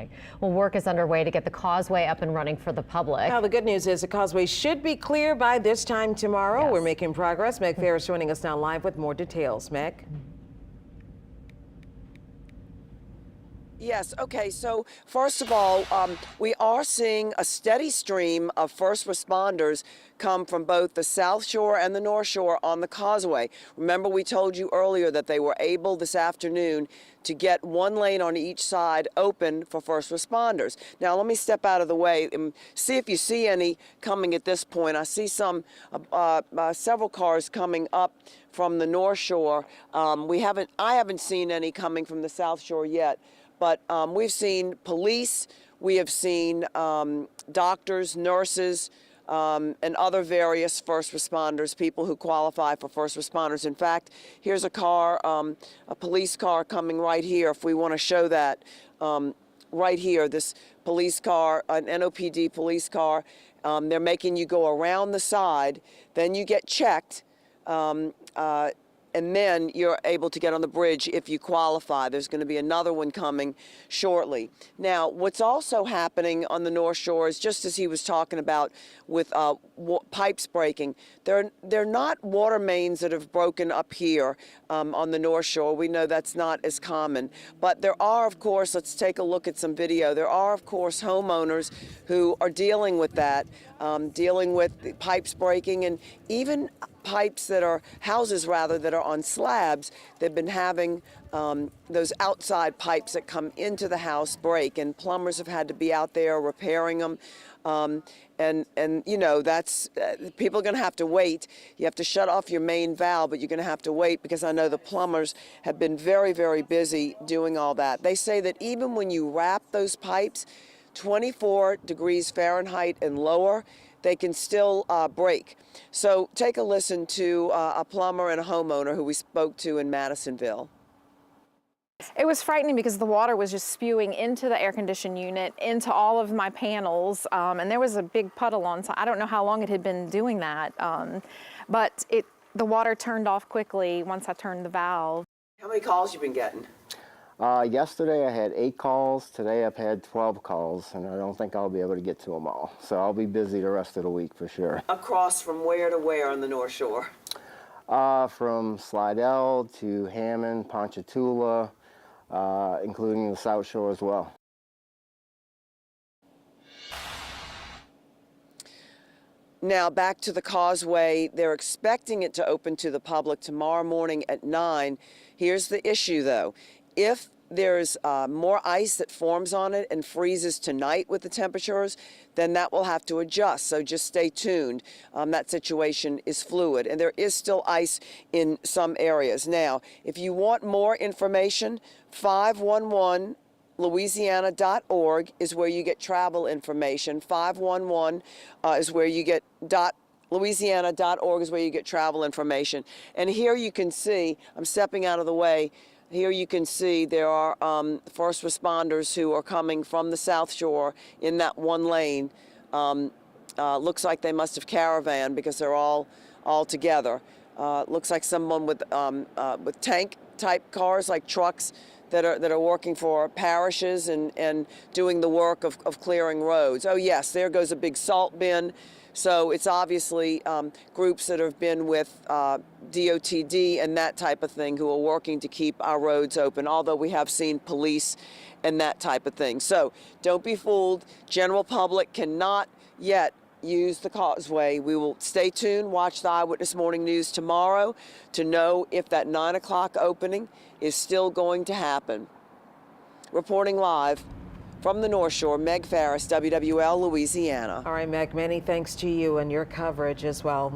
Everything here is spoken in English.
Causeway. Well, work is underway to get the causeway up and running for the public. Now, the good news is the causeway should be clear by this time tomorrow. Yes. We're making progress. Meg Ferris joining us now live with more details. Meg? Yes, okay, so first of all, we are seeing a steady stream of first responders come from both the South Shore and the North Shore on the causeway. Remember, we told you earlier that they were able this afternoon to get one lane on each side open for first responders. Now, let me step out of the way and see if you see any coming at this point. I see several cars coming up from the North Shore. I haven't seen any coming from the South Shore yet. But we've seen police, we have seen doctors, nurses, and other various first responders, people who qualify for first responders. In fact, here's a car, a police car coming right here, if we want to show that. Right here, this police car, an NOPD police car. They're making you go around the side, then you get checked. And then you're able to get on the bridge if you qualify. There's going to be another one coming shortly. Now, what's also happening on the North Shore is just as he was talking about with pipes breaking. They're not water mains that have broken up here on the North Shore. We know that's not as common. But there are, of course, let's take a look at some video. There are, of course, homeowners who are dealing with that, dealing with the pipes breaking and even pipes that are, houses rather, that are on slabs. They've been having those outside pipes that come into the house break, and plumbers have had to be out there repairing them. And you know, that's, people are going to have to wait. You have to shut off your main valve, but you're going to have to wait because I know the plumbers have been very, very busy doing all that. They say that even when you wrap those pipes 24 degrees Fahrenheit and lower, they can still break. So take a listen to a plumber and a homeowner who we spoke to in Madisonville. It was frightening because the water was just spewing into the air conditioning unit, into all of my panels, and there was a big puddle on top. I don't know how long it had been doing that, but the water turned off quickly once I turned the valve. How many calls you been getting? Yesterday I had 8 calls. Today I've had 12 calls, and I don't think I'll be able to get to them all. So I'll be busy the rest of the week for sure. Across from where to where on the North Shore? From Slidell to Hammond, Ponchatoula, including the South Shore as well. Now back to the causeway. They're expecting it to open to the public tomorrow morning at 9. Here's the issue though. If there's more ice that forms on it and freezes tonight with the temperatures, then that will have to adjust. So just stay tuned. That situation is fluid, and there is still ice in some areas. Now, if you want more information, 511louisiana.org is where you get travel information. 511 is where you get louisiana.org is where you get travel information. And here you can see, I'm stepping out of the way, here you can see there are first responders who are coming from the South Shore in that one lane. Looks like they must have caravan because they're all together. Looks like someone with tank type cars, like trucks that are working for parishes and doing the work of clearing roads. Oh yes, there goes a big salt bin. So it's obviously groups that have been with DOTD and that type of thing who are working to keep our roads open, although we have seen police and that type of thing. So don't be fooled. General public cannot yet use the causeway. We will stay tuned, watch the Eyewitness Morning News tomorrow to know if that 9 o'clock opening is still going to happen. Reporting live from the North Shore, Meg Ferris, WWL, Louisiana. All right, Meg, many thanks to you and your coverage as well.